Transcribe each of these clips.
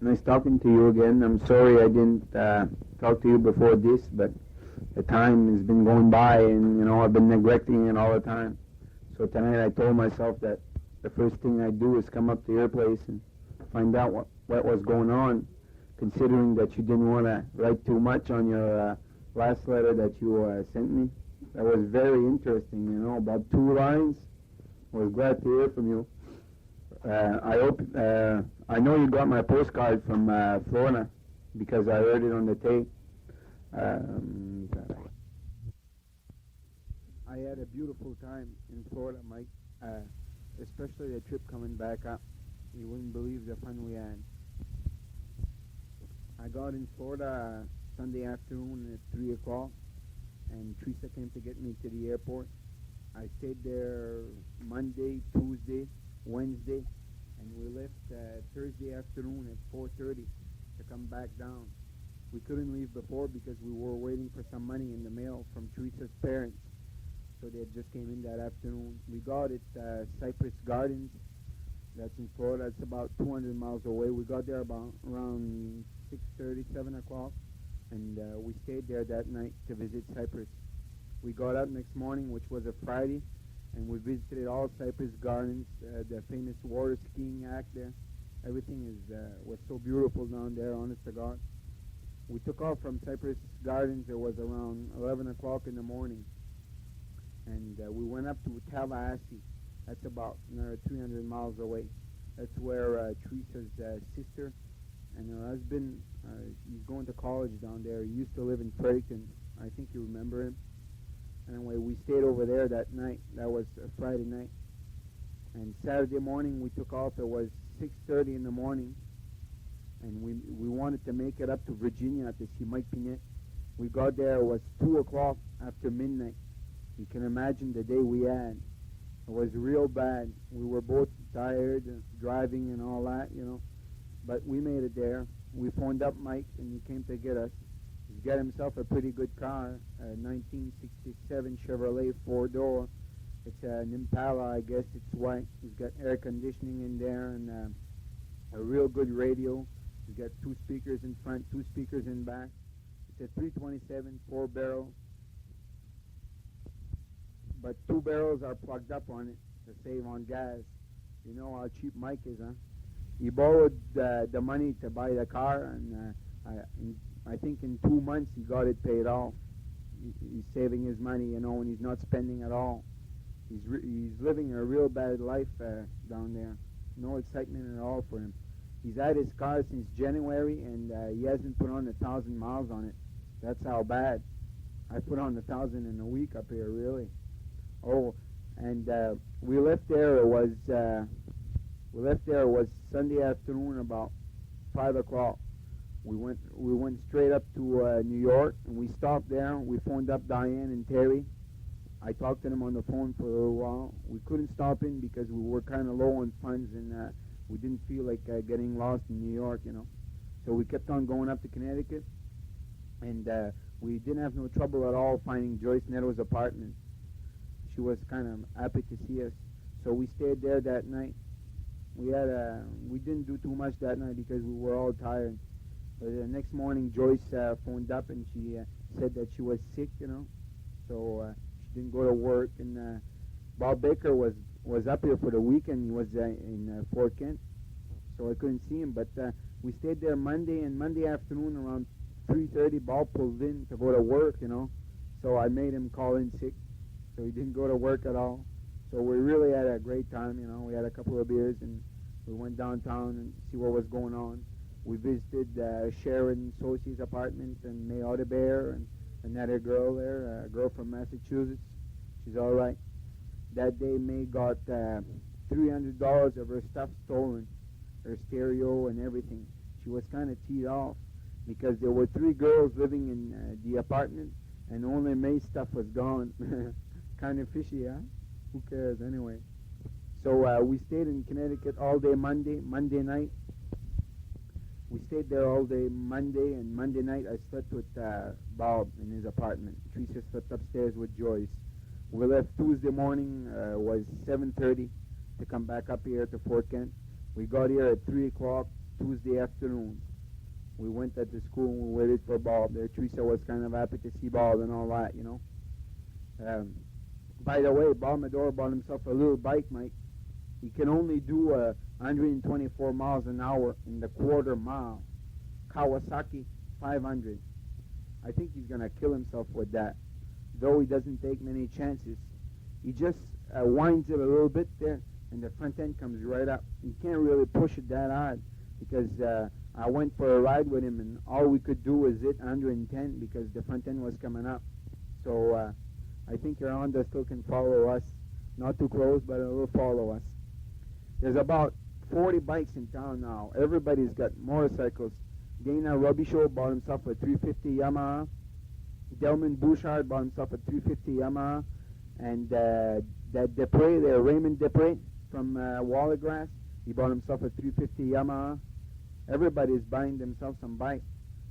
Nice talking to you again. I'm sorry I didn't talk to you before this, but the time has been going by and, I've been neglecting it all the time. So tonight I told myself that the first thing I do is come up to your place and find out what was going on, considering that you didn't want to write too much on your last letter that you sent me. That was very interesting, about 2 lines. I was glad to hear from you. I hope, I know you got my postcard from Florida because I heard it on the tape. I had a beautiful time in Florida, Mike, especially the trip coming back up. You wouldn't believe the fun we had. I got in Florida Sunday afternoon at 3 o'clock, and Teresa came to get me to the airport. I stayed there Monday, Tuesday, Wednesday, and we left Thursday afternoon at 4:30 to come back down. We couldn't leave before because we were waiting for some money in the mail from Teresa's parents, so they had just came in that afternoon. We got it Cypress Gardens, that's in Florida. It's about 200 miles away. We got there about around 6:30, 7 o'clock, and we stayed there that night to visit Cypress. We got up next morning, which was a Friday, and we visited all Cypress Gardens, the famous water skiing act there. Everything was so beautiful down there, honest to God. We took off from Cypress Gardens. It was around 11 o'clock in the morning, and we went up to Tallahassee. That's about another 300 miles away. That's where Teresa's sister and her husband, he's going to college down there. He used to live in Fredericton. I think you remember him. Anyway, we stayed over there that night. That was a Friday night. And Saturday morning we took off. It was 6:30 in the morning. And we wanted to make it up to Virginia to see Mike Pinette. We got there. It was 2 o'clock after midnight. You can imagine the day we had. It was real bad. We were both tired, driving and all that, But we made it there. We phoned up Mike, and he came to get us. He's got himself a pretty good car, a 1967 Chevrolet 4-door. It's an Impala, I guess. It's white. He's got air conditioning in there and a real good radio. He's got 2 speakers in front, 2 speakers in back. It's a 327 4-barrel. But 2 barrels are plugged up on it to save on gas. You know how cheap Mike is, huh? He borrowed the money to buy the car, and I think in 2 months he got it paid off. He's saving his money, and he's not spending at all. He's living a real bad life down there. No excitement at all for him. He's had his car since January, and he hasn't put on 1,000 miles on it. That's how bad. I put on 1,000 in a week up here, really. Oh, and we left there. It was Sunday afternoon about 5 o'clock. We went straight up to New York, and we stopped there. We phoned up Diane and Terry. I talked to them on the phone for a little while. We couldn't stop in because we were kind of low on funds, and we didn't feel like getting lost in New York, So we kept on going up to Connecticut, and we didn't have no trouble at all finding Joyce Netto's apartment. She was kind of happy to see us, so we stayed there that night. We didn't do too much that night because we were all tired. But the next morning, Joyce phoned up and she said that she was sick, so she didn't go to work. And Bob Baker was up here for the weekend. He was in Fort Kent, so I couldn't see him. But we stayed there Monday, and Monday afternoon around 3:30, Bob pulled in to go to work, So I made him call in sick, so he didn't go to work at all. So we really had a great time, We had a couple of beers, and we went downtown and see what was going on. We visited Sharon Sosie's apartment and May Audebert and another girl there, a girl from Massachusetts. She's all right. That day, May got $300 of her stuff stolen, her stereo and everything. She was kind of teed off because there were 3 girls living in the apartment, and only May's stuff was gone. Kind of fishy, huh? Who cares anyway? So we stayed in Connecticut all day Monday night. We stayed there all day Monday, and Monday night I slept with Bob in his apartment. Teresa slept upstairs with Joyce. We left Tuesday morning, was 7:30 to come back up here to Fort Kent. We got here at 3 o'clock, Tuesday afternoon. We went at the school and we waited for Bob. There, Teresa was kind of happy to see Bob and all that, you know. Um, by the way, Bob Medora bought himself a little bike, Mike. He can only do 124 miles an hour in the quarter mile. Kawasaki 500. I think he's going to kill himself with that, though he doesn't take many chances. He just winds it a little bit there, and the front end comes right up. You can't really push it that hard because I went for a ride with him, and all we could do was hit 110 because the front end was coming up. So I think your Honda still can follow us. Not too close, but it will follow us. There's about 40 bikes in town now. Everybody's got motorcycles. Dana Robichaud bought himself a 350 Yamaha. Delman Bouchard bought himself a 350 Yamaha. And that Depre there, Raymond Depre from Wallagrass, he bought himself a 350 Yamaha. Everybody's buying themselves some bike.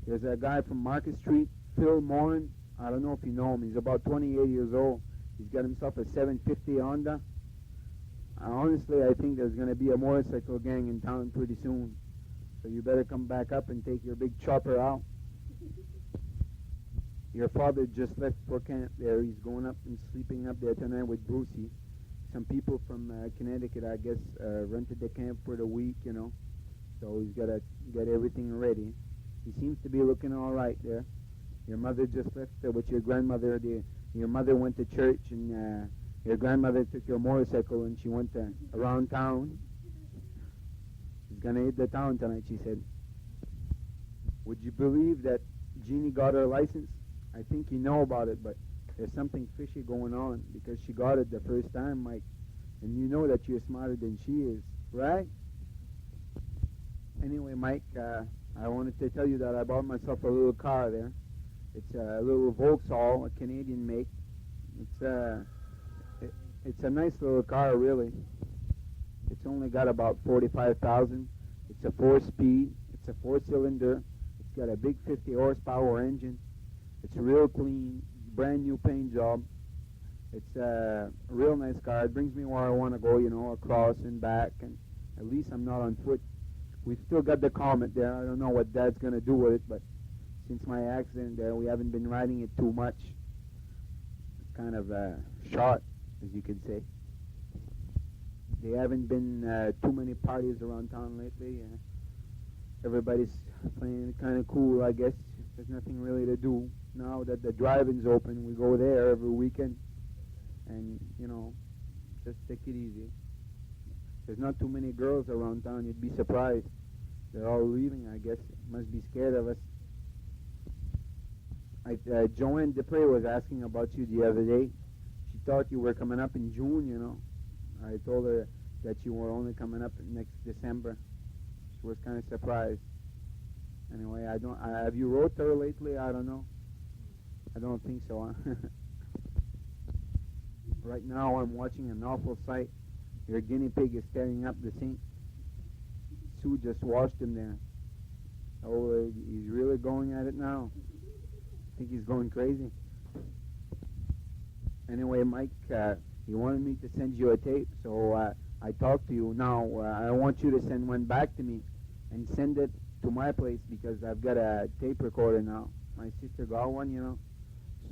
There's a guy from Market Street, Phil Morin. I don't know if you know him. He's about 28 years old. He's got himself a 750 Honda. Honestly, I think there's going to be a motorcycle gang in town pretty soon. So you better come back up and take your big chopper out. Your father just left for camp there. He's going up and sleeping up there tonight with Brucey. Some people from Connecticut, I guess, rented the camp for the week, you know. So he's got to get everything ready. He seems to be looking all right there. Your mother just left with your grandmother. Your mother went to church, and your grandmother took your motorcycle, and she went around town. She's going to hit the town tonight, she said. Would you believe that Jeannie got her license? I think you know about it, but there's something fishy going on because she got it the first time, Mike. And you know that you're smarter than she is, right? Anyway, Mike, I wanted to tell you that I bought myself a little car there. It's a little Vauxhall, a Canadian make. It's a nice little car, really. It's only got about 45,000. It's a 4-speed. It's a 4-cylinder. It's got a big 50 horsepower engine. It's real clean, brand new paint job. It's a real nice car. It brings me where I want to go, you know, across and back, and at least I'm not on foot. We've still got the Comet there. I don't know what Dad's going to do with it, but since my accident there, we haven't been riding it too much. It's kind of short, as you can say. There haven't been too many parties around town lately. Everybody's playing kind of cool, I guess. There's nothing really to do. Now that the drive-in's open, we go there every weekend and, you know, just take it easy. There's not too many girls around town. You'd be surprised. They're all leaving, I guess. Must be scared of us. Joanne Dupre was asking about you the other day. She thought you were coming up in June, you know. I told her that you were only coming up next December. She was kind of surprised. Anyway, have you wrote to her lately? I don't know. I don't think so, huh? Right now I'm watching an awful sight. Your guinea pig is tearing up the sink. Sue just washed him there. Oh, he's really going at it now. I think he's going crazy. Anyway, Mike, he wanted me to send you a tape, so I talked to you. Now, I want you to send one back to me and send it to my place because I've got a tape recorder now. My sister got one, you know.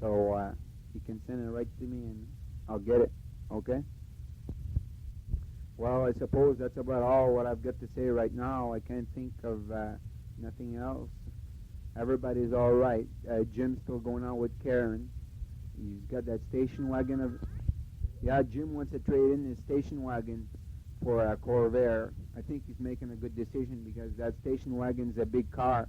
So you can send it right to me and I'll get it, okay? Well, I suppose that's about all what I've got to say right now. I can't think of nothing else. Everybody's all right. Jim's still going out with Karen. He's got that station wagon. Yeah, Jim wants to trade in his station wagon for a Corvair. I think he's making a good decision because that station wagon's a big car.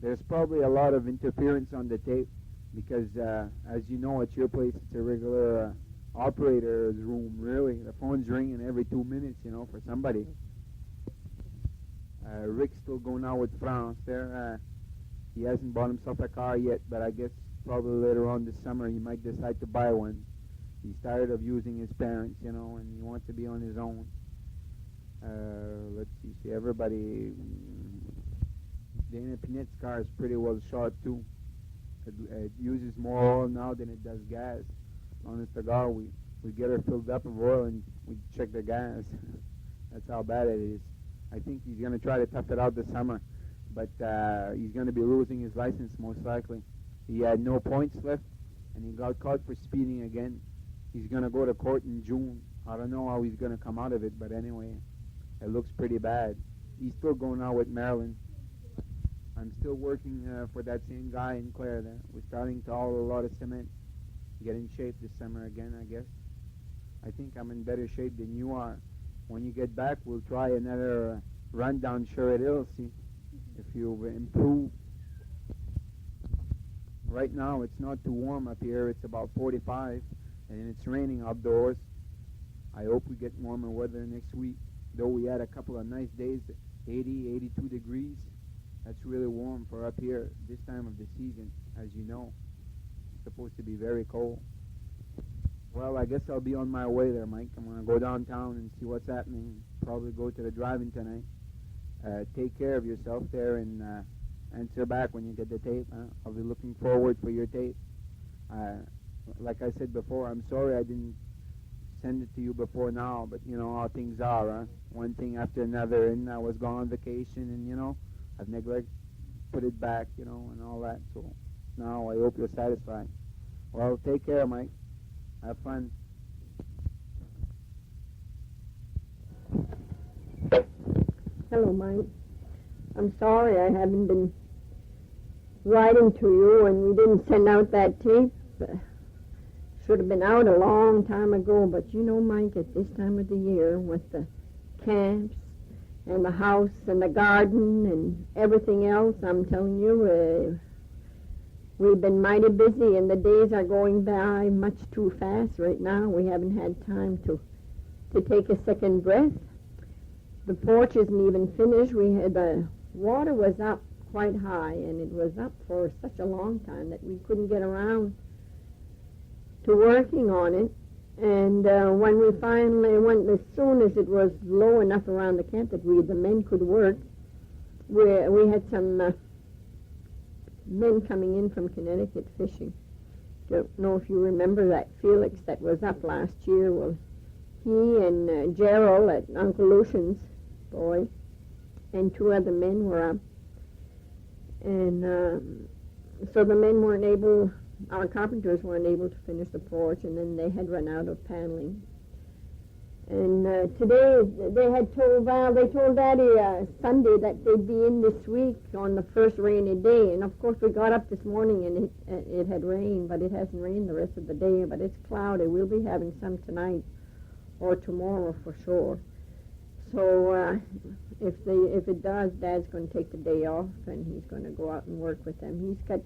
There's probably a lot of interference on the tape because, as you know, at your place, it's a regular operator's room, really. The phone's ringing every 2 minutes, you know, for somebody. Rick's still going out with France there. He hasn't bought himself a car yet, but I guess probably later on this summer he might decide to buy one. He's tired of using his parents, you know, and he wants to be on his own. Let's see, everybody... Dana Pinette's car is pretty well shot, too. It uses more oil now than it does gas. Honest to God, we get her filled up with oil and we check the gas. That's how bad it is. I think he's going to try to tough it out this summer, but he's going to be losing his license most likely. He had no points left, and he got caught for speeding again. He's going to go to court in June. I don't know how he's going to come out of it, but anyway, it looks pretty bad. He's still going out with Maryland. I'm still working for that same guy in Clare there. We're starting to haul a lot of cement, get in shape this summer again, I guess. I think I'm in better shape than you are. When you get back, we'll try another run down Sherwood Hill, see if you improve. Right now, it's not too warm up here. It's about 45, and it's raining outdoors. I hope we get warmer weather next week, though we had a couple of nice days, 80, 82 degrees. That's really warm for up here this time of the season, as you know. It's supposed to be very cold. Well, I guess I'll be on my way there, Mike. I'm going to go downtown and see what's happening. Probably go to the drive-in tonight. Take care of yourself there and answer back when you get the tape. I'll be looking forward for your tape. Like I said before, I'm sorry I didn't send it to you before now, but you know how things are, huh? One thing after another, and I was gone on vacation, and you know, I've neglected put it back, you know, and all that. So now I hope you're satisfied. Well, take care, Mike. Have fun. Hello, Mike. I'm sorry I haven't been writing to you, and we didn't send out that tape. Should have been out a long time ago, but you know, Mike, at this time of the year, with the camps and the house and the garden and everything else, I'm telling you, we've been mighty busy, and the days are going by much too fast right now. We haven't had time to take a second breath. The porch isn't even finished. The water was up quite high, and it was up for such a long time that we couldn't get around to working on it. And when we finally went, as soon as it was low enough around the camp that the men could work, we had some men coming in from Connecticut fishing. Don't know if you remember that Felix that was up last year. Well, he and Gerald at Uncle Lucian's boy and two other men were up. And so the men weren't able, our carpenters weren't able to finish the porch, and then they had run out of paneling. And today they had told they told Daddy Sunday that they'd be in this week on the first rainy day. And of course we got up this morning and it had rained, but it hasn't rained the rest of the day. But it's cloudy. We'll be having some tonight or tomorrow for sure. So if it does, Dad's going to take the day off and he's going to go out and work with them. He's got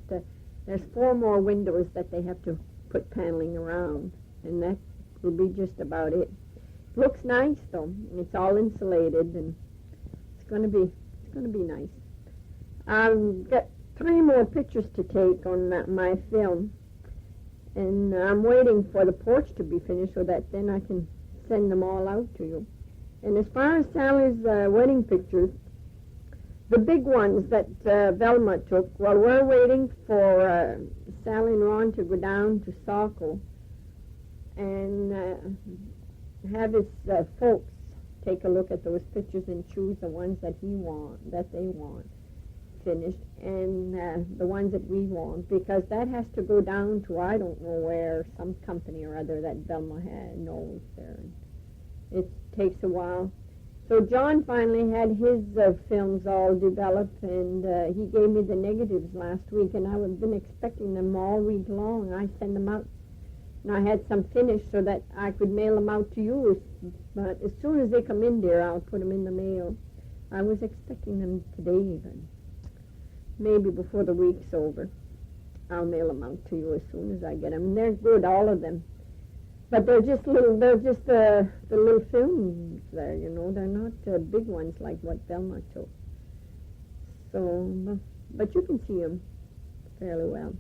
there's 4 more windows that they have to put paneling around, and that will be just about it. Looks nice though. It's all insulated, and it's going to be nice. I've got 3 more pictures to take on my film, and I'm waiting for the porch to be finished so that then I can send them all out to you. And as far as Sally's wedding pictures, the big ones that Velma took, well, we're waiting for Sally and Ron to go down to Saco and have his folks take a look at those pictures and choose the ones that they want finished, and the ones that we want, because that has to go down to I don't know where, some company or other that Velma knows there. It takes a while. So John finally had his films all developed, and he gave me the negatives last week, and I've been expecting them all week long. I send them out, and I had some finished so that I could mail them out to you. But as soon as they come in there, I'll put them in the mail. I was expecting them today even. Maybe before the week's over. I'll mail them out to you as soon as I get them. And they're good, all of them. But they're just the little films there, you know. They're not big ones like what Velma took. So, but you can see them fairly well.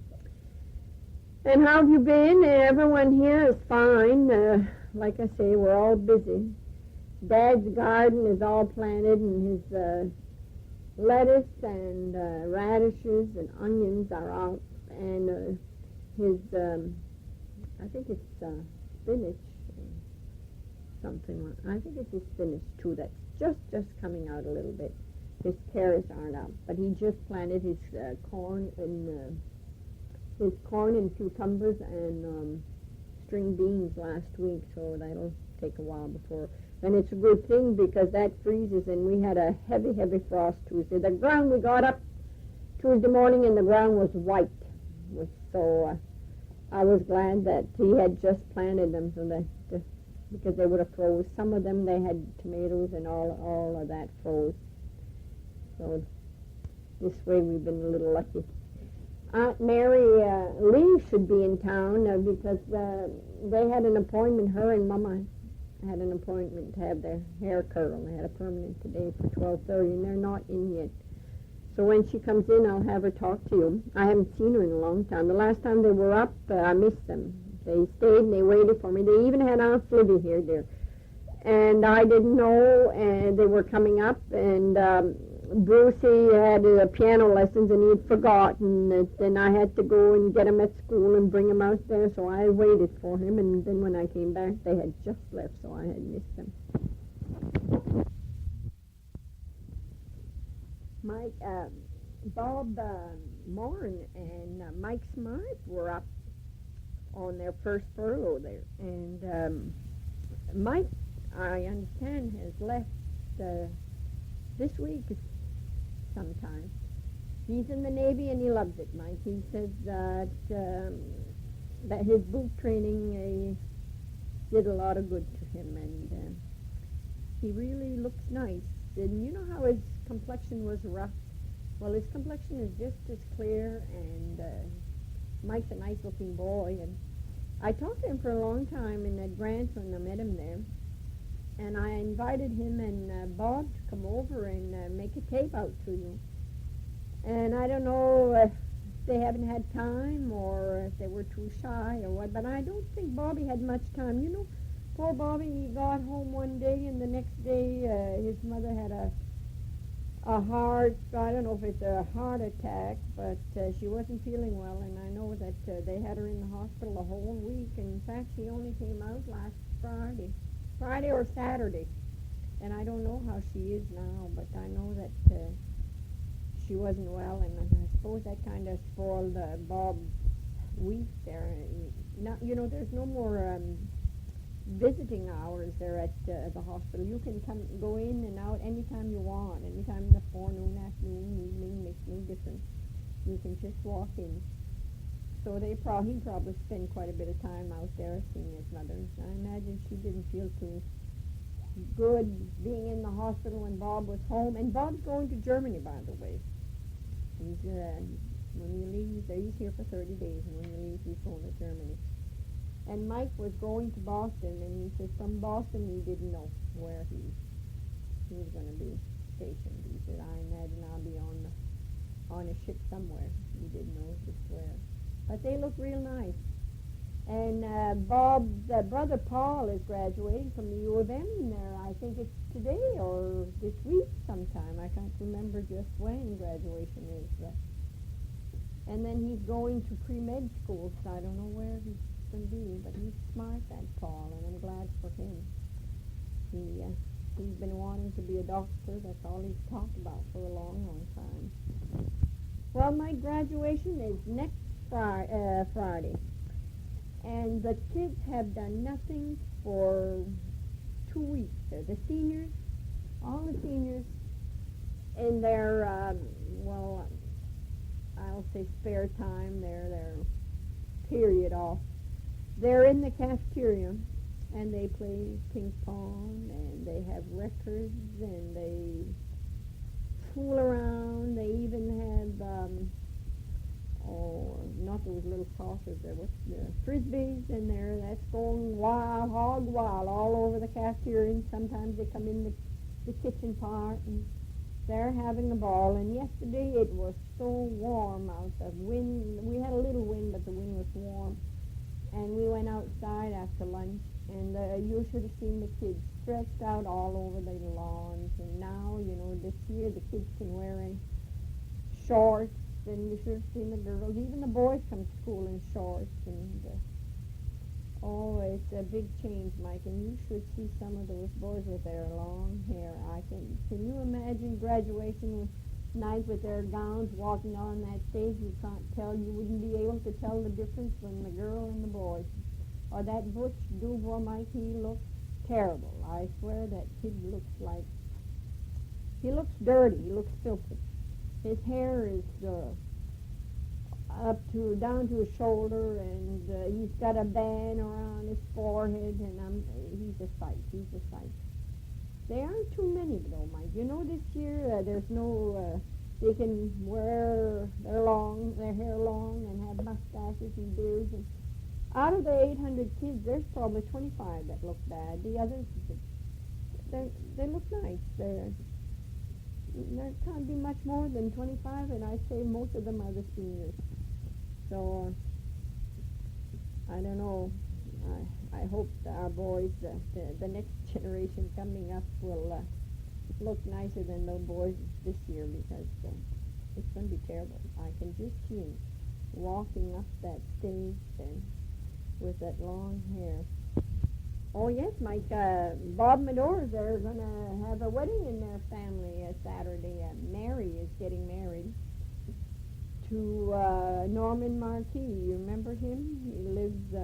And how have you been? Everyone here is fine. Like I say, we're all busy. Dad's garden is all planted, and his lettuce and radishes and onions are out, and his, I think it's spinach, something like, I think it's his spinach too that's just coming out a little bit. His carrots aren't up, but he just planted his corn and cucumbers and string beans last week, so that'll take a while before. And it's a good thing because that freezes, and we had a heavy frost Tuesday. The ground, we got up Tuesday morning and the ground was white. So I was glad that he had just planted them so that because they would have froze. Some of them, they had tomatoes and all of that froze. So this way we've been a little lucky. Aunt Mary Lee should be in town because they had an appointment. Her and Mama had an appointment to have their hair curled. They had a permanent today for 12:30, and they're not in yet. So when she comes in, I'll have her talk to you. I haven't seen her in a long time. The last time they were up, I missed them. They stayed and they waited for me. They even had Aunt Livy here there. And I didn't know, and they were coming up, and Brucey had piano lessons, and he'd forgotten it, and I had to go and get him at school and bring him out there, so I waited for him, and then when I came back, they had just left, so I had missed them. Mike, Bob Morin and Mike Smythe were up on their first furlough there, and Mike, I understand, has left this week sometime. He's in the Navy and he loves it, Mike. He says that his boot training did a lot of good to him, and he really looks nice. And you know how his complexion was rough? Well, his complexion is just as clear, and Mike's a nice-looking boy. And I talked to him for a long time in that Grant when I met him there. And I invited him and Bob to come over and make a tape out to you. And I don't know if they haven't had time or if they were too shy or what, but I don't think Bobby had much time. You know, poor Bobby, he got home one day and the next day his mother had a heart, I don't know if it's a heart attack, but she wasn't feeling well, and I know that they had her in the hospital the whole week. In fact, she only came out last Friday or Saturday, and I don't know how she is now, but I know that she wasn't well, and I suppose that kind of spoiled Bob's week there. Now, you know, there's no more visiting hours there at the hospital. You can go in and out anytime you want, anytime in the forenoon, afternoon, evening, makes no difference. You can just walk in. So he probably spent quite a bit of time out there seeing his mother. I imagine she didn't feel too good being in the hospital when Bob was home. And Bob's going to Germany, by the way. He's when he leaves, he's here for 30 days, and when he leaves, he's going to Germany. And Mike was going to Boston, and he said from Boston he didn't know where he was going to be stationed. He said, I imagine I'll be on a ship somewhere. He didn't know just where. But they look real nice. And Bob's brother Paul is graduating from the U of M there. I think it's today or this week sometime. I can't remember just when graduation is. And then he's going to pre-med school, so I don't know where he's going to be. But he's smart, that Paul, and I'm glad for him. He's been wanting to be a doctor. That's all he's talked about for a long, long time. Well, my graduation is next Friday, and the kids have done nothing for 2 weeks. They're the seniors, all the seniors, in their I'll say spare time, their period off. They're in the cafeteria, and they play ping pong, and they have records, and they fool around. They even have not those little saucers there, what's the frisbees in there. That's going wild, hog wild, all over the cafeteria, and sometimes they come in the kitchen part, and they're having a ball. And yesterday it was so warm out. The wind, we had a little wind, but the wind was warm, and we went outside after lunch, and you should have seen the kids stretched out all over the lawns. And now, you know, this year the kids can wear in shorts, and you should have seen the girls. Even the boys come to school in shorts, Oh, it's a big change, Mike, and you should see some of those boys with their long hair. Can you imagine graduation night with their gowns walking on that stage? You can't tell, you wouldn't be able to tell the difference from the girl and the boy. Or that Butch Dubois, Mike, he looks terrible. I swear that kid looks like, he looks dirty, he looks filthy. His hair is down to his shoulder, and he's got a band around his forehead, and he's a sight. He's a sight. There aren't too many though, Mike. You know, this year there's no. They can wear their hair long, and have mustaches and beards. And out of the 800 kids, there's probably 25 that look bad. The others, they look nice. There can't be much more than 25, and I'd say most of them are the seniors. So, I don't know. I hope that our boys, the next generation coming up, will look nicer than the boys this year, because it's going to be terrible. I can just see them walking up that stage and with that long hair. Oh, yes, Mike. Bob Medores, they're going to have a wedding in their family Saturday. Mary is getting married to Norman Marquis. You remember him? He lives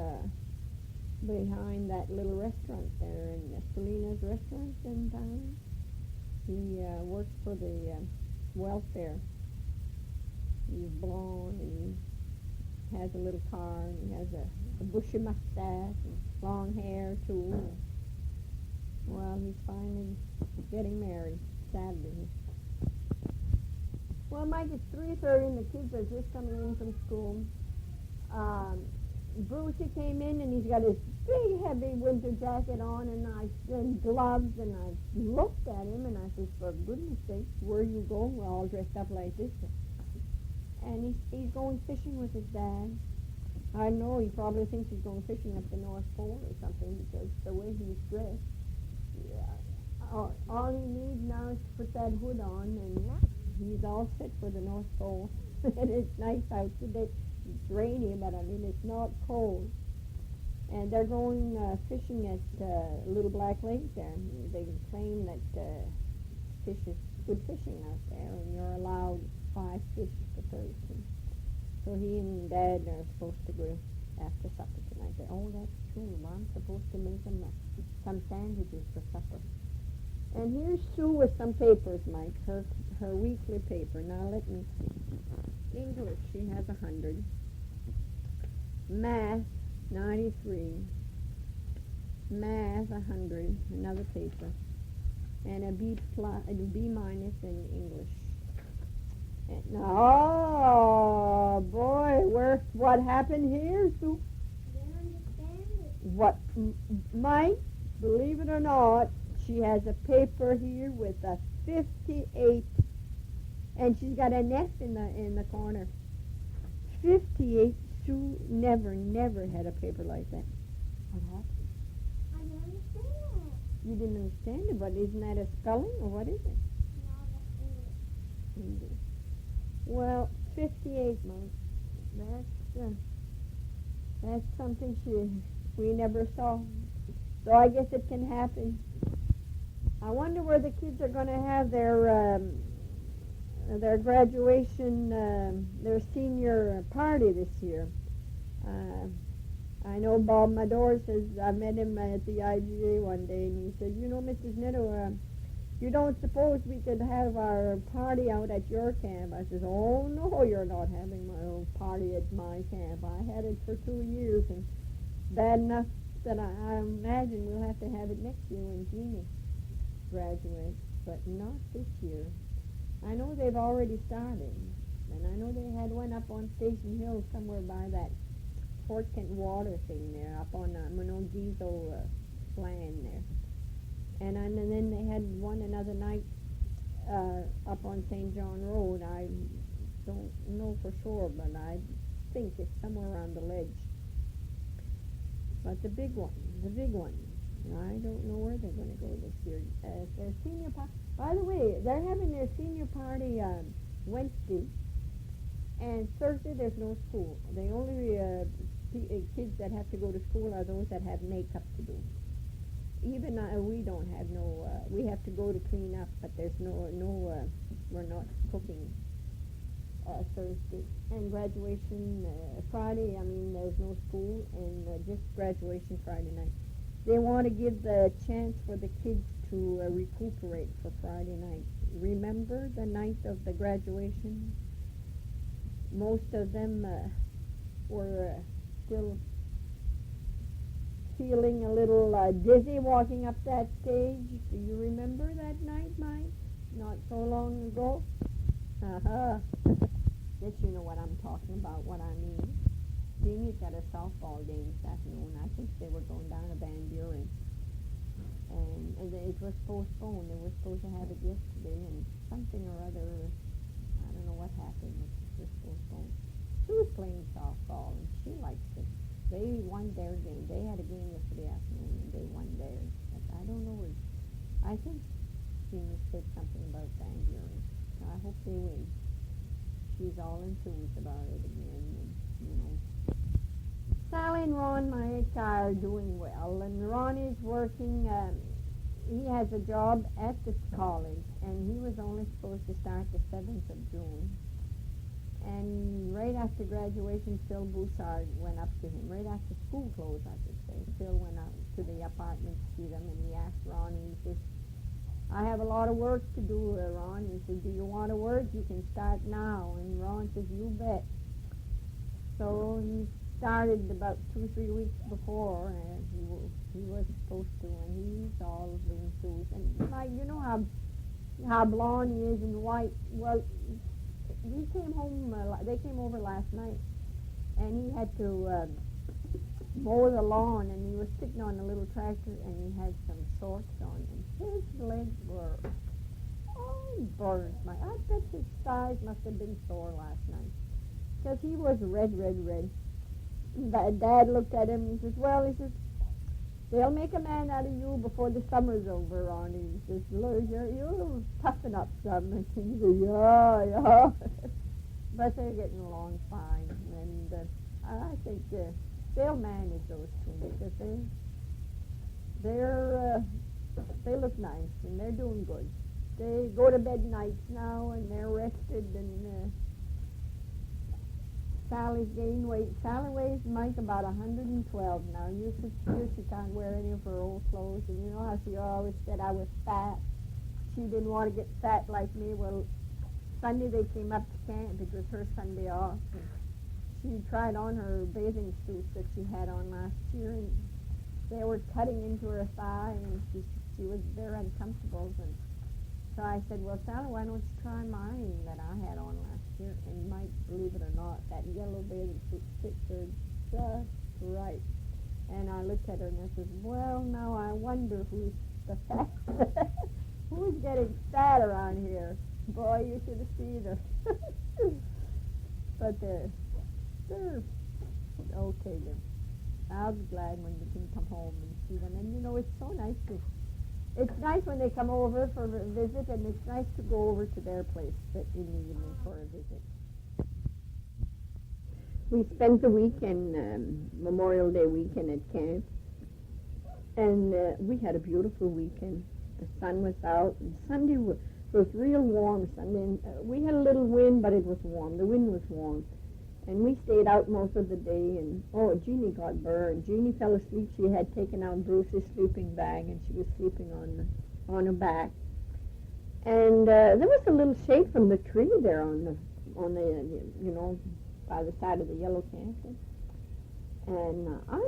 behind that little restaurant there in Selena's restaurant in town. He works for the welfare. He's blonde, and he has a little car, and he has a bushy mustache and long hair too. Well, he's finally getting married Saturday. Well, Mike, it's 3:30 and the kids are just coming in from school. Brucey came in and he's got his big heavy winter jacket on and gloves, and I looked at him and I said, for goodness sake, where are you going? We're all dressed up like this. And he's going fishing with his dad. I know, he probably thinks he's going fishing up the North Pole or something, because the way he's dressed. Yeah. All he needs now is to put that hood on, and he's all set for the North Pole. And it's nice out today. It's rainy, but I mean, it's not cold. And they're going fishing at Little Black Lake there. They claim that fish is good fishing out there, and you're allowed 5 fish per person. So he and Dad are supposed to go after supper tonight. Oh, that's true. Mom's supposed to make them some sandwiches for supper. And here's Sue with some papers, Mike, her weekly paper. Now let me see. English, she has 100. Math, 93. Math, 100. Another paper. And a B minus in English. And, oh boy, what happened here, Sue? I don't understand it. What, Mike? Believe it or not, she has a paper here with a 58, and she's got an F in the corner. 58. Sue never had a paper like that. What happened? I don't understand it. You didn't understand it, but isn't that a spelling, or what is it? No, that's English. English. Well, 58, Mike. That's something we never saw. So I guess it can happen. I wonder where the kids are going to have their graduation, their senior party this year. I know Bob Mador says, I met him at the IGA one day, and he said, you know, Mrs. Netto, you don't suppose we could have our party out at your camp? I says, oh, no, you're not having my own party at my camp. I had it for 2 years, and bad enough that I imagine we'll have to have it next year when Jeannie graduates, but not this year. I know they've already started, and I know they had one up on Station Hill somewhere by that Fort Kent water thing there, up on Monogizo land there. And then they had one another night up on St. John Road. I don't know for sure, but I think it's somewhere around the ledge. But the big one, I don't know where they're going to go this year. Their senior party. By the way, they're having their senior party Wednesday, and Thursday there's no school. They only kids that have to go to school are those that have makeup to do. Even we don't have no. We have to go to clean up, but there's no. We're not cooking Thursday and graduation Friday. I mean, there's no school and just graduation Friday night. They want to give the chance for the kids to recuperate for Friday night. Remember the night of the graduation? Most of them were still feeling a little dizzy walking up that stage. Do you remember that night, Mike? Not so long ago? Uh-huh. Guess you know what I'm talking about, what I mean. Jeannie's got a softball game this afternoon. I think they were going down to Van Buren. And it was postponed. They were supposed to have it yesterday, and something or other, I don't know what happened. It was postponed. She was playing softball, and she likes it. They won their game. They had a game yesterday afternoon, and they won theirs. But I don't know where. I think Jeannie said something about Van Buren. I hope they win. She's all enthused about it again, and, you know. Sally and Ron, Mike, are doing well, and Ron is working. He has a job at this college, and he was only supposed to start the 7th of June. And right after graduation, Phil Bouchard went up to him. Right after school closed, I should say. Phil went out to the apartment to see them, and he asked Ron, and he says, I have a lot of work to do, Ron. He said, do you want to work? You can start now. And Ron says, you bet. So he started about 2 or 3 weeks before, and he was supposed to, and he's all enthused. And Mike, you know how blonde he is and white. Well, he came home. They came over last night, and he had to mow the lawn, and he was sitting on a little tractor, and he had some shorts on, and his legs were all burned. I bet his thighs must have been sore last night, because he was red. Dad looked at him and says, well, he says, they'll make a man out of you before the summer's over, Ronnie. He says, you'll toughen up some. And he says, yeah. But they're getting along fine. And I think they'll manage those two because they look nice and they're doing good. They go to bed nights now and they're rested and Sally's gained weight. Sally weighs Mike about 112 now. Used to she can't wear any of her old clothes, and you know how she always said I was fat. She didn't want to get fat like me. Well, Sunday they came up to camp. It was her Sunday off. And she tried on her bathing suits that she had on last year, and they were cutting into her thigh, and she was very uncomfortable. And so I said, well, Sally, why don't you try mine that I had on last year? And Mike, believe it or not, that yellow bathing suit fits her just right. And I looked at her and I said, well, now I wonder who's the fat, who's getting fat around here. Boy, you should have seen her. But they're okay then. I'll be glad when we can come home and see them. And you know, it's so nice it's nice when they come over for a visit, and it's nice to go over to their place in the evening for a visit. We spent the weekend, Memorial Day weekend at camp, and we had a beautiful weekend. The sun was out, and Sunday was real warm Sunday. And, we had a little wind, but it was warm. The wind was warm. And we stayed out most of the day, and, Jeannie got burned. Jeannie fell asleep. She had taken out Bruce's sleeping bag, and she was sleeping on her back. And there was a little shade from the tree there on the by the side of the yellow cancer. And I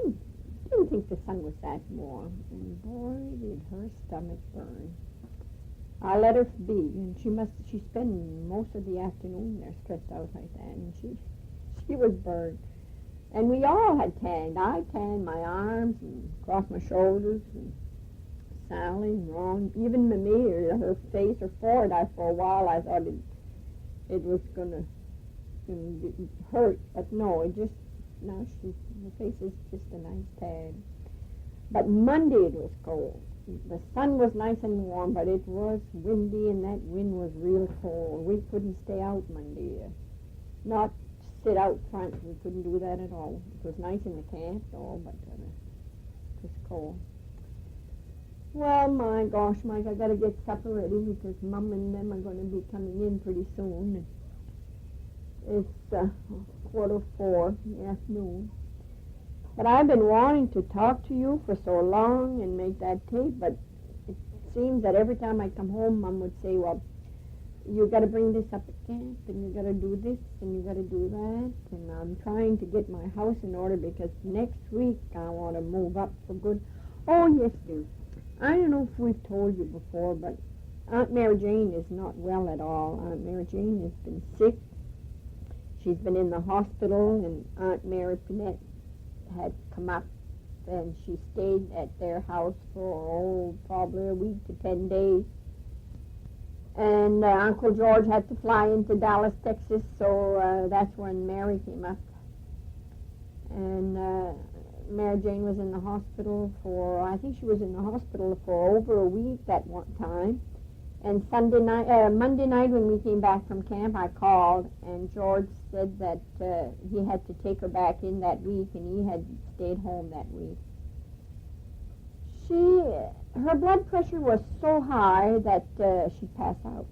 didn't think the sun was that warm. And boy, did her stomach burn. I let her be, and she spent most of the afternoon there stressed out like that, and she was burned. And we all had tanned. I tanned my arms and across my shoulders, and Sally and Ron, even Mimi, her face, her forehead, for a while I thought it was going to hurt, but no, her face is just a nice tan. But Monday it was cold. The sun was nice and warm, but it was windy, and that wind was real cold. We couldn't stay out Monday. Not sit out front. We couldn't do that at all. It was nice in the camp, though, but it was cold. Well, my gosh, Mike, I got to get supper ready because Mom and them are going to be coming in pretty soon. It's 4:45 in the afternoon. But I've been wanting to talk to you for so long and make that tape, but it seems that every time I come home, Mom would say, well, you got to bring this up at camp, and you got to do this, and you got to do that. And I'm trying to get my house in order because next week I want to move up for good. Oh, yes, dear. I don't know if we've told you before, but Aunt Mary Jane is not well at all. Aunt Mary Jane has been sick. She's been in the hospital, and Aunt Mary Pinette had come up, and she stayed at their house for, probably a week to 10 days. And Uncle George had to fly into Dallas, Texas, so that's when Mary came up. And Mary Jane was in the hospital I think she was in the hospital for over a week at one time. And Monday night when we came back from camp, I called, and George said that he had to take her back in that week, and he had stayed home that week. Her blood pressure was so high that she'd pass out.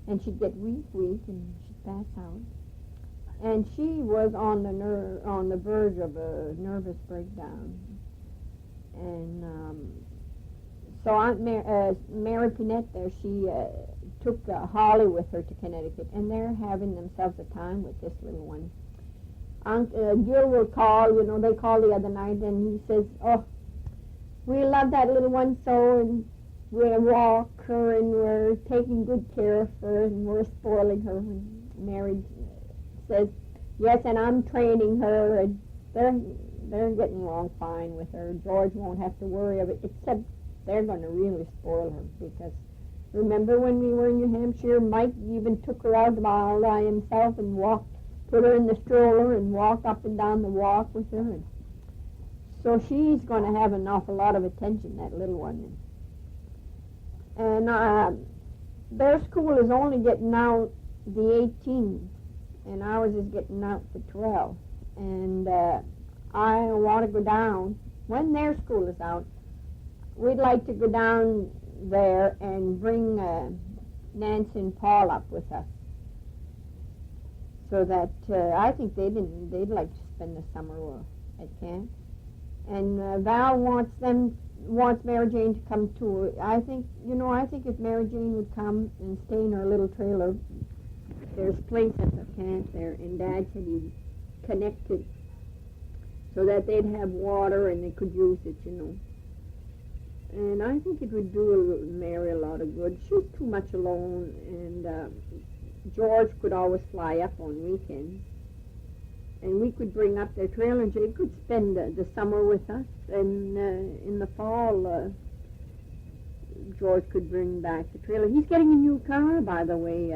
And she'd get weak, and she'd pass out. And she was on the verge of a nervous breakdown. And so Aunt Mary Pinette there, she took Holly with her to Connecticut, and they're having themselves a time with this little one. Gil will call, they called the other night, and he says, oh, we love that little one so, and we walk her, and we're taking good care of her, and we're spoiling her. And Mary says, yes, and I'm training her, and they're getting along fine with her. George won't have to worry of it, except they're going to really spoil her, because remember when we were in New Hampshire, Mike even took her out by himself and put her in the stroller and walked up and down the walk with her. And so she's going to have an awful lot of attention, that little one. And their school is only getting out the 18th, and ours is getting out the 12th. And I want to go down. When their school is out, we'd like to go down there and bring Nancy and Paul up with us. So that I think they'd like to spend the summer at camp. And Val wants Mary Jane to come too. I think if Mary Jane would come and stay in her little trailer, there's a place at the camp there, and Dad said he'd connect it so that they'd have water and they could use it, And I think it would do Mary a lot of good. She's too much alone, and George could always fly up on weekends. And we could bring up their trailer, and they could spend the summer with us. And in the fall, George could bring back the trailer. He's getting a new car, by the way,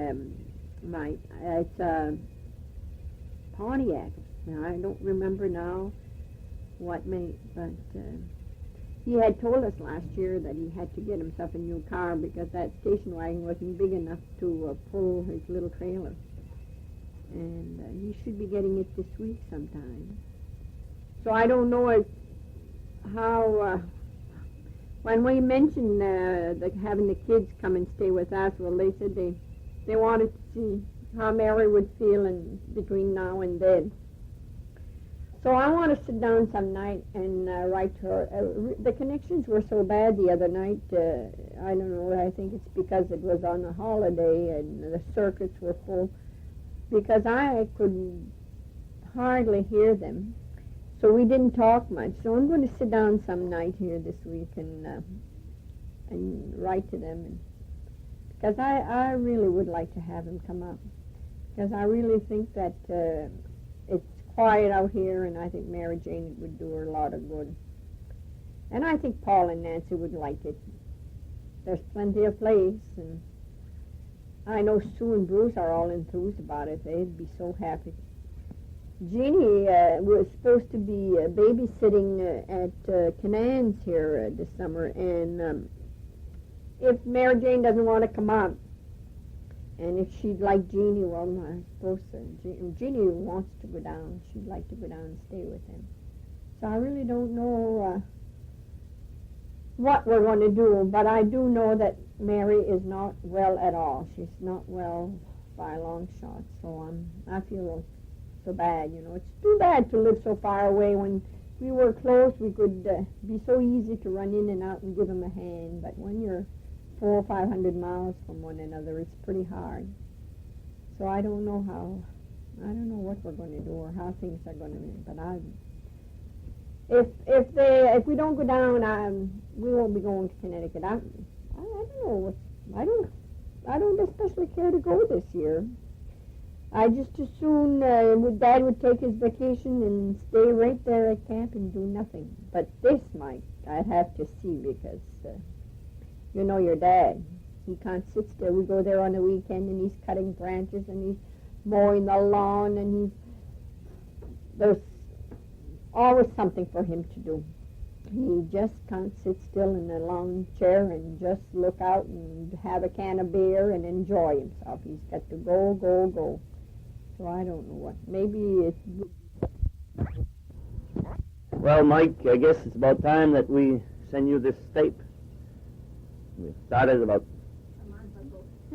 Mike. It's a Pontiac. Now, I don't remember now what make, but he had told us last year that he had to get himself a new car because that station wagon wasn't big enough to pull his little trailer. And he should be getting it this week sometime. So I don't know how, when we mentioned having the kids come and stay with us, well, they said they wanted to see how Mary would feel between now and then. So I want to sit down some night and write to her. The connections were so bad the other night, I don't know, I think it's because it was on a holiday and the circuits were full, because I could hardly hear them. So we didn't talk much. So I'm going to sit down some night here this week and write to them. Because I really would like to have him come up. Because I really think that it's quiet out here, and I think Mary Jane would do her a lot of good. And I think Paul and Nancy would like it. There's plenty of place, and I know Sue and Bruce are all enthused about it. They'd be so happy. Jeannie was supposed to be babysitting at Canan's here this summer, and if Mary Jane doesn't want to come up, And if she'd like Jeannie, well, I suppose Jeannie wants to go down. She'd like to go down and stay with him. So I really don't know what we're going to do, but I do know that Mary is not well at all. She's not well by a long shot. So I feel so bad, you know. It's too bad to live so far away. When we were close, we could be so easy to run in and out and give them a hand. But when you're 400 or 500 miles from one another, it's pretty hard. So I don't know what we're going to do or how things are going to be. But if we don't go down, we won't be going to Connecticut. I don't know. I don't especially care to go this year. I just as soon Dad would take his vacation and stay right there at camp and do nothing. But this, Mike, I'd have to see because you know your dad. He can't sit still. We go there on the weekend and he's cutting branches and he's mowing the lawn and there's always something for him to do. He just can't sit still in the lawn chair and just look out and have a can of beer and enjoy himself. He's got to go, go, go. So I don't know what. Maybe it's... Well, Mike, I guess it's about time that we send you this tape. We started about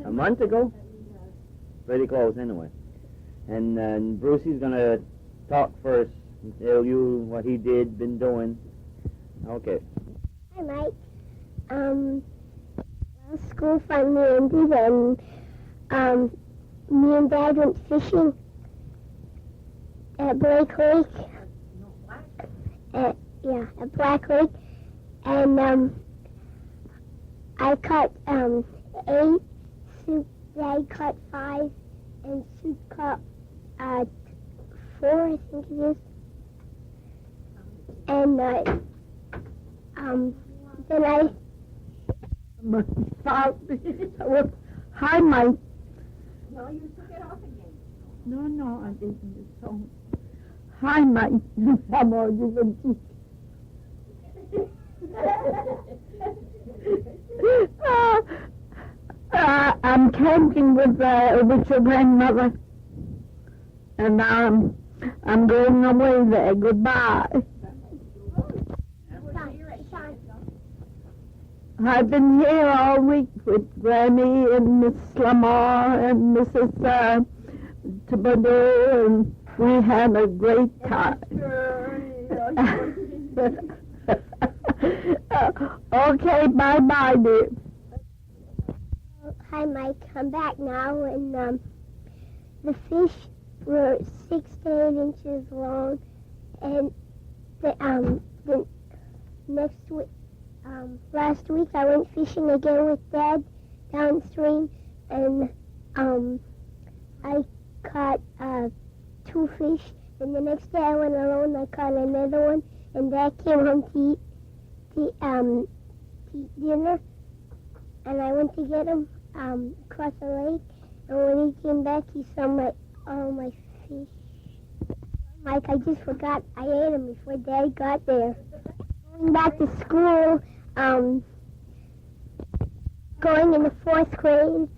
a month ago? Pretty close, anyway. And Brucey's going to talk first and tell you what he been doing. Okay. Hi, Mike. Well, school finally ended, and me and Dad went fishing at Black Lake. At Black Lake, and I caught 8. Dad caught 5, and Sue caught 4, I think it is. And then I... Hi, Mike. No, you took it off again. No, I didn't. So, hi, Mike. I'm all you I'm camping with your grandmother, and I'm going away there. Goodbye. I've been here all week with Granny and Miss Lamar and Mrs. Thibodeau, and we had a great time. Okay, bye-bye, dear. Hi, Mike. I'm back now, and the fish were 6 to 8 inches long, and the next week, last week I went fishing again with Dad downstream, and I caught 2 fish, and the next day I went alone. I caught another one, and Dad came home to eat dinner, and I went to get him across the lake, and when he came back, he saw all my fish. Mike, I just forgot I ate them before Dad got there. Going back to school, going in the 4th grade,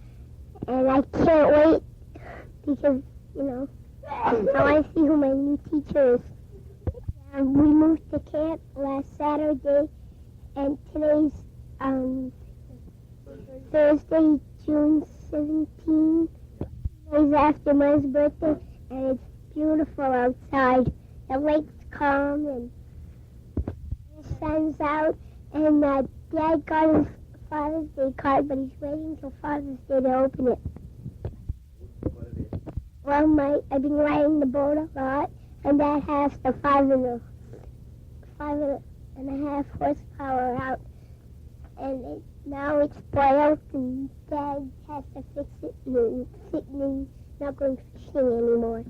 and I can't wait because, you know, I want to see who my new teacher is. We moved to camp last Saturday, and today's Thursday, June 17th, days after my birthday, and it's beautiful outside. The lake's calm, and the sun's out, and Dad got his Father's Day card, but he's waiting till Father's Day to open it. Well, I've been riding the boat a lot, and that has the 5.5 horsepower out, and now it's spoiled, and Dad has to fix it, and it's not going fishing anymore.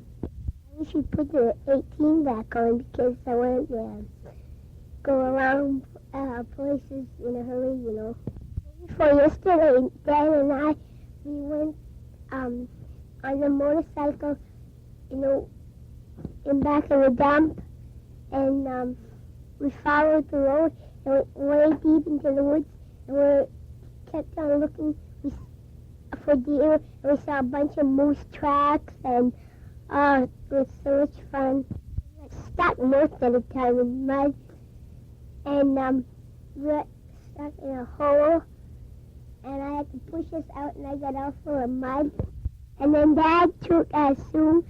We should put the 18 back on because I want to go around places in a hurry, you know. Before yesterday, Dad and we went on the motorcycle, you know, in back of the dump, and we followed the road and went way deep into the woods, and we kept on looking for deer, and we saw a bunch of moose tracks, and it was so much fun. We got stuck most of the time in mud, and we got stuck in a hole, and I had to push us out, and I got out full of mud. And then Dad took Sue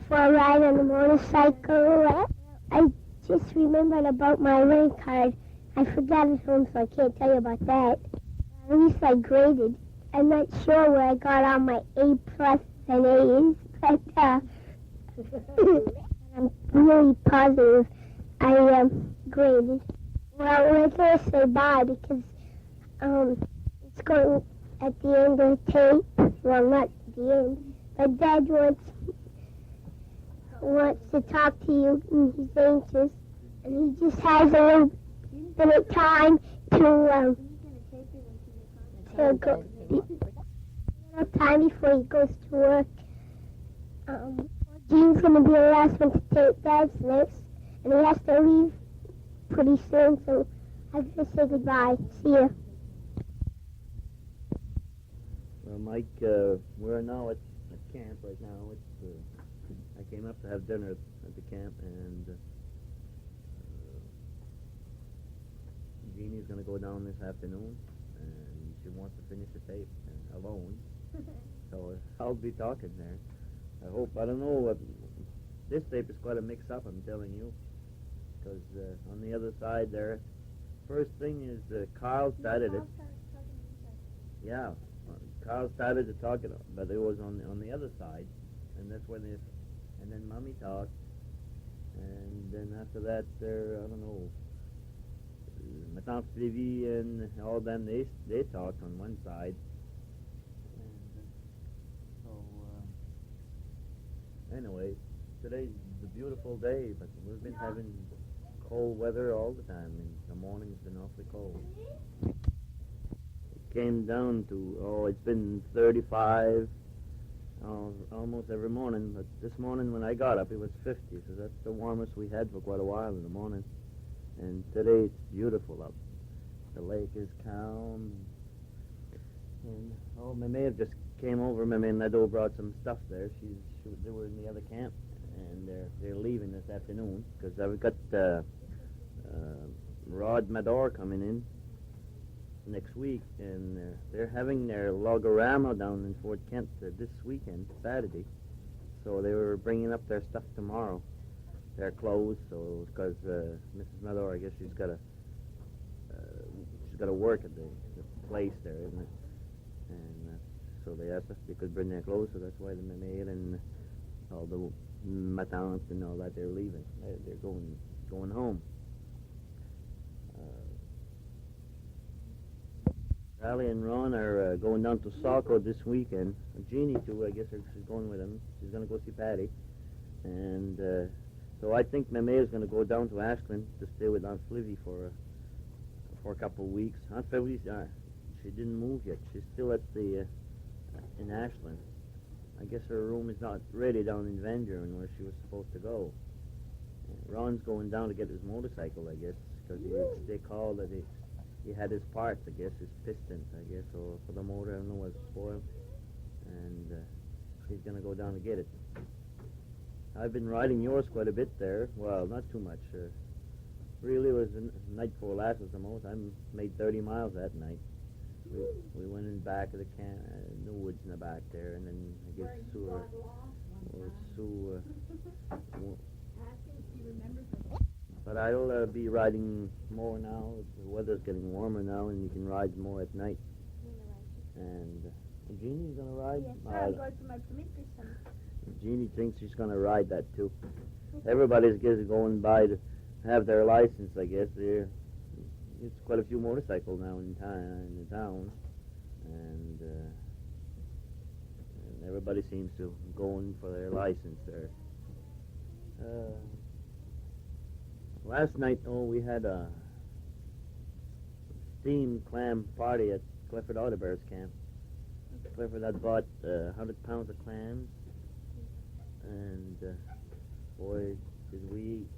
for a ride on a motorcycle. I just remembered about my rank card. I forgot it home, so I can't tell you about that. At least I graded. I'm not sure where I got all my A plus and A's, but I'm really positive I graded. Well, we're going to say bye because it's going at the end of the tape. Well, not the end, but Dad wants to talk to you, and he's anxious, and he just has a little bit of time to go. Little time before he goes to work. Gene's going to be the last one to take Dad's next, and he has to leave pretty soon, so I have to say goodbye. See ya. Well, Mike, we're now at camp right now. I came up to have dinner at the camp, and Jeannie's going to go down this afternoon, and she wants to finish the tape alone. So I'll be talking there. I don't know, this tape is quite a mix-up, I'm telling you, because on the other side there, first thing is Carl started it. Yeah, Carl started to talk it, but it was on the other side, and that's when and then Mommy talked, and then after that, I don't know, my Tante Flavie and all them, they talked on one side. Anyway, today's a beautiful day, but we've been having cold weather all the time, and the morning's been awfully cold. It came down to, it's been 35 almost every morning, but this morning when I got up, it was 50, so that's the warmest we had for quite a while in the morning. And today it's beautiful up. The lake is calm. And, my maid just came over. My maid Nadeau brought some stuff there. They were in the other camp, and they're leaving this afternoon because I've got Rod Mador coming in next week, and they're having their logorama down in Fort Kent this weekend, Saturday. So they were bringing up their stuff tomorrow, their clothes. So because Mrs. Mador, I guess she's got to work at the place there, isn't it? And so they asked us if they could bring their clothes, so that's why the maid and all the matants and all that, they're leaving. They're going home. Sally and Ron are going down to Saco this weekend. Jeannie, too, I guess she's going with them. She's going to go see Patty. And so I think Mame is going to go down to Ashland to stay with Aunt Flavie for a couple of weeks. Aunt Flavie, she didn't move yet. She's still at in Ashland. I guess her room is not ready down in Van Buren where she was supposed to go. Ron's going down to get his motorcycle, I guess, because they called that he had his parts, I guess, his pistons, I guess, or for the motor, I don't know what's spoiled. And he's going to go down to get it. I've been riding yours quite a bit there. Well, not too much. Really, it was the night before last was the most. I made 30 miles that night. We went in back of the the woods in the back there, and then I guess Sue but I'll be riding more now. The weather's getting warmer now, and you can ride more at night. And Jeannie's going to ride? Yes, I'm going to my permission. Jeannie thinks she's going to ride that, too. Everybody's going by to have their license, I guess. It's quite a few motorcycles now in the town. And everybody seems to go in for their license there. Last night, we had a steamed clam party at Clifford Audubon's camp. Clifford had bought 100 pounds of clams, and boy, did we eat.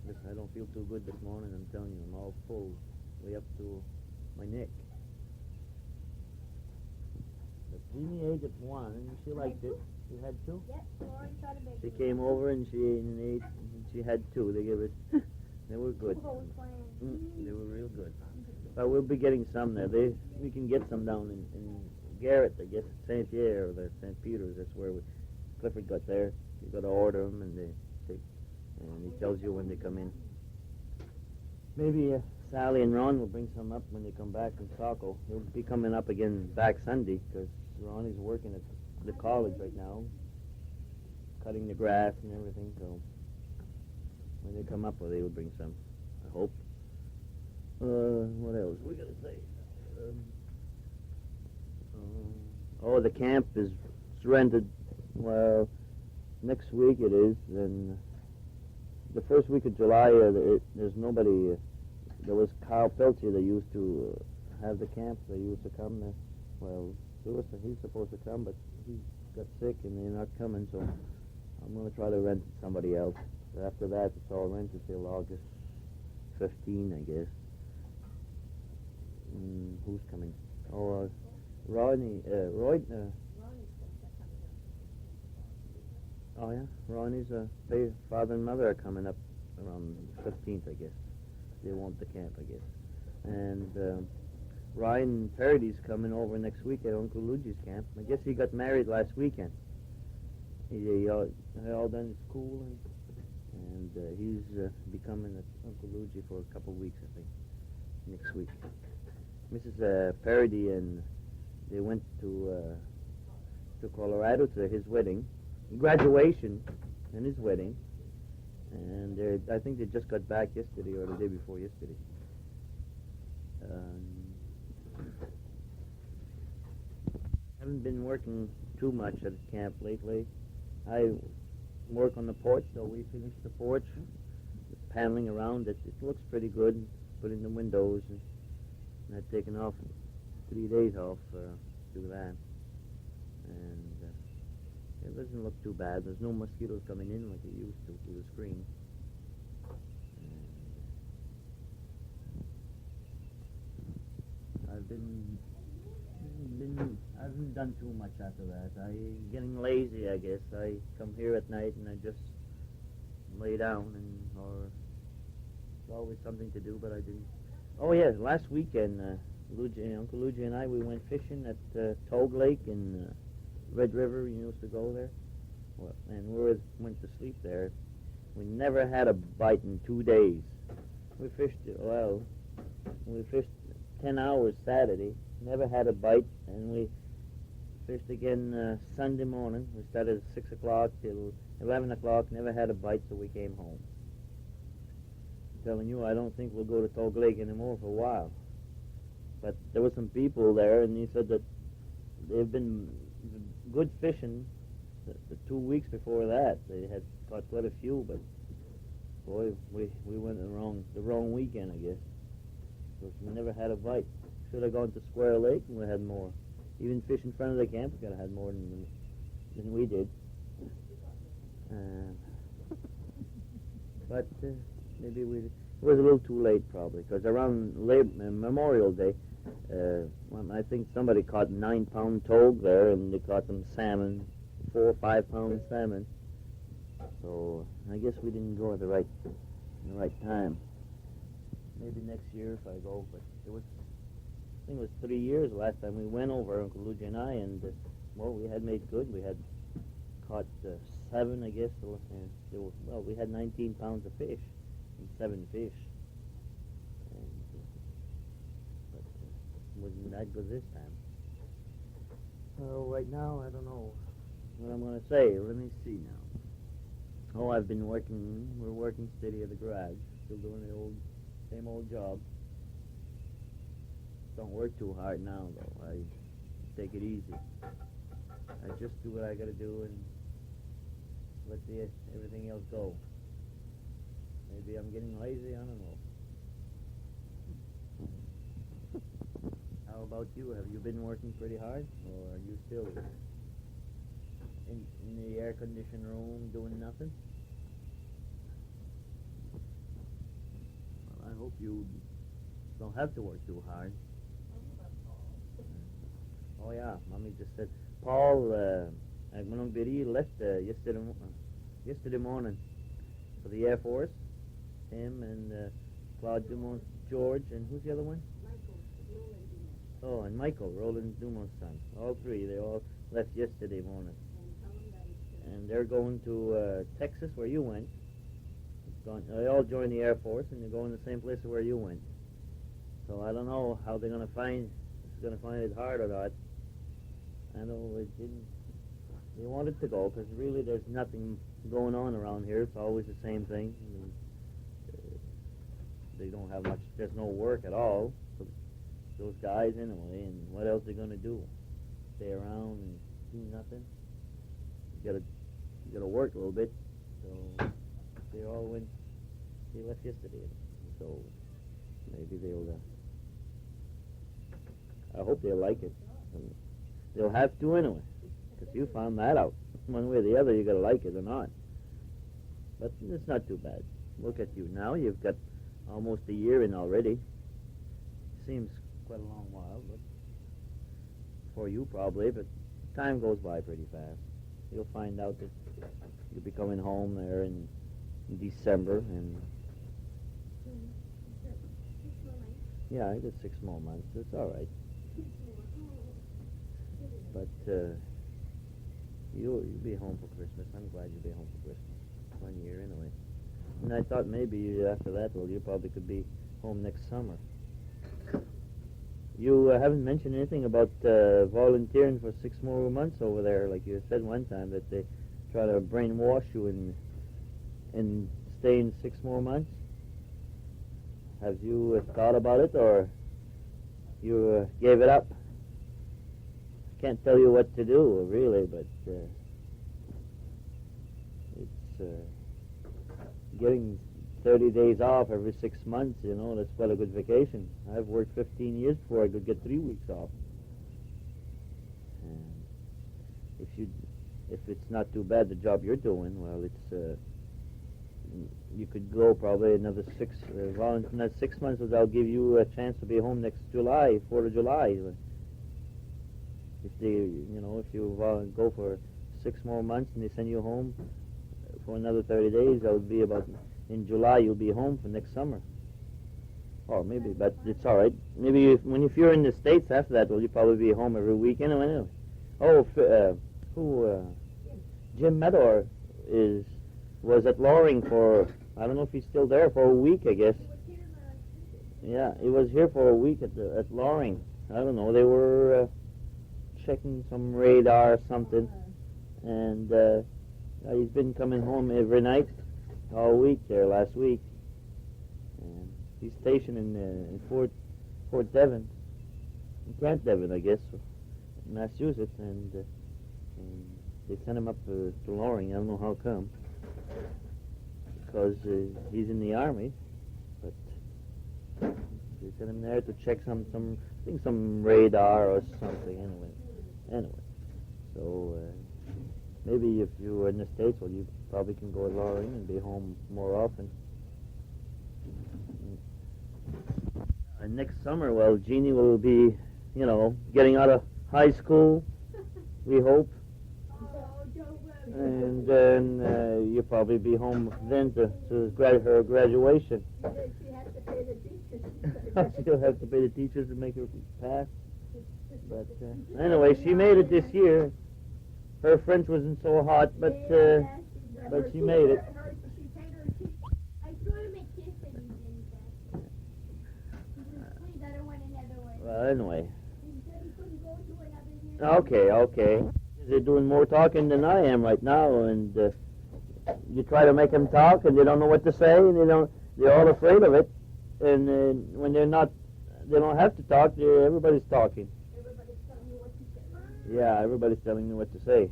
Listen, I don't feel too good this morning, I'm telling you. I'm all full, way up to my neck. Jeannie ate it one, and she liked it. She had two. Yep, Lauren tried to make She came over and she ate and ate, and she had two. They gave it. They were good. They were real good. But we'll be getting some there. We can get some down in Garrett, I guess, St. Pierre or the St. Peter's. That's where Clifford got there. You got to order them, and he tells you when they come in. Maybe Sally and Ron will bring some up when they come back from Saco. He'll be coming up again back Sunday because Ronnie's working at the college right now, cutting the grass and everything. So when they come up, well, they will bring some. I hope. What else we gotta say? The camp is rented. Well, next week it is. Then the first week of July, there's nobody. There was Carl Peltier that used to have the camp. They used to come there. Well, he's supposed to come, but he got sick and they're not coming. So I'm gonna try to rent somebody else. After that, it's all rented till August 15, I guess. Who's coming? Ronnie. Oh yeah, Ronnie's father and mother are coming up around 15th, I guess. They want the camp, I guess. And Ryan Parody's coming over next week at Uncle Luigi's camp. I guess he got married last weekend. He all done his school, and he's becoming at Uncle Luigi for a couple of weeks, I think, next week. Mrs. Parody and they went to Colorado to his wedding, graduation, and his wedding, and I think they just got back yesterday or the day before yesterday. Haven't been working too much at camp lately. I work on the porch, so we finished the porch, paneling around it. It looks pretty good. Put in the windows, and I've taken off 3 days off to do that. And it doesn't look too bad. There's no mosquitoes coming in like it used to through the screen. And I haven't done too much after that. I'm getting lazy, I guess. I come here at night and I just lay down, or it's always something to do, but I didn't. Oh yeah, last weekend, Uncle Luigi and I, we went fishing at Togue Lake in Red River. You used to go there, and went to sleep there. We never had a bite in 2 days. We fished 10 hours Saturday, never had a bite, and we fished again Sunday morning. We started at 6 o'clock till 11 o'clock, never had a bite, so we came home. I'm telling you, I don't think we'll go to Togue Lake anymore for a while. But there were some people there, and he said that they've been good fishing the 2 weeks before that. They had caught quite a few, but boy, we went the wrong weekend, I guess. Because we never had a bite. Should have gone to Square Lake and we had more. Even fish in front of the camp, we could have had more than we did. But maybe it was a little too late probably, because around Memorial Day, I think somebody caught 9-pound togue there, and they caught some salmon, 4 or 5 pound salmon. So I guess we didn't go at the right time. Maybe next year if I go, but I think it was 3 years last time we went over, Uncle Luigi and I, and we had made good. We had caught 7, I guess. We had 19 pounds of fish and 7 fish. But wasn't that good this time. So right now, I don't know what I'm going to say. Let me see now. I've been working. We're working steady at the garage. Still doing the same old job. Don't work too hard now, though. I take it easy. I just do what I got to do and let everything else go. Maybe I'm getting lazy. I don't know. How about you? Have you been working pretty hard, or are you still in the air-conditioned room doing nothing? Well, I hope you don't have to work too hard. Oh yeah, Mommy just said Paul Agmanongbiri left yesterday morning for the Air Force. Him and Claude Dumont's George, and who's the other one? Oh, and Michael, Roland Dumont's son. All three. They all left yesterday morning. And they're going to Texas, where you went. They all joined the Air Force, and they're going to the same place where you went. So I don't know how they're going to find it hard or not. I know they wanted to go, because really there's nothing going on around here. It's always the same thing. I mean, they don't have much, there's no work at all. So those guys anyway, and what else are they going to do? Stay around and do nothing? You gotta work a little bit. So they left yesterday. So maybe I hope they'll like it. And they'll have to anyway, because you found that out. One way or the other, you gotta like it or not. But it's not too bad. Look at you now. You've got almost a year in already. Seems quite a long while, but for you probably, but time goes by pretty fast. You'll find out that you'll be coming home there in December, and yeah, I did 6 more months. It's all right. But you'll be home for Christmas. I'm glad you'll be home for Christmas. 1 year anyway. And I thought maybe after that, well, you probably could be home next summer. You haven't mentioned anything about volunteering for 6 more months over there, like you said one time that they try to brainwash you and staying 6 more months. Have you thought about it, or you gave it up? Can't tell you what to do, really, but it's getting 30 days off every 6 months, you know, that's quite a good vacation. I've worked 15 years before I could get 3 weeks off. And if it's not too bad, the job you're doing, well, it's you could go probably another 6 months. That'll give you a chance to be home next July, 4th of July. If if you go for 6 more months and they send you home for another 30 days, that would be about in July. You'll be home for next summer. Or maybe, but it's all right. Maybe if you're in the States after that, well, you'll probably be home every week anyway. Oh, Jim Meador was at Loring for, I don't know if he's still there, for a week, I guess. Yeah, he was here for a week at Loring. I don't know, they were checking some radar or something, and he's been coming home every night all week there last week. And he's stationed in Fort Devon, Grant Devon, I guess, Massachusetts, and they sent him up to Loring. I don't know how come, because he's in the Army, but they sent him there to check some radar or something. Anyway, so maybe if you were in the States, well, you probably can go to Loring and be home more often. And next summer, well, Jeannie will be, getting out of high school, we hope. And then you'll probably be home then to her graduation. She'll have to pay the teachers to make her pass. But anyway, she made it this year. Her French wasn't so hot, but she made it. Well, anyway. Okay. They're doing more talking than I am right now, and you try to make them talk, and they don't know what to say, and they're all afraid of it. And when they don't have to talk. Everybody's talking. Everybody's telling you what to say. Yeah, everybody's telling me what to say.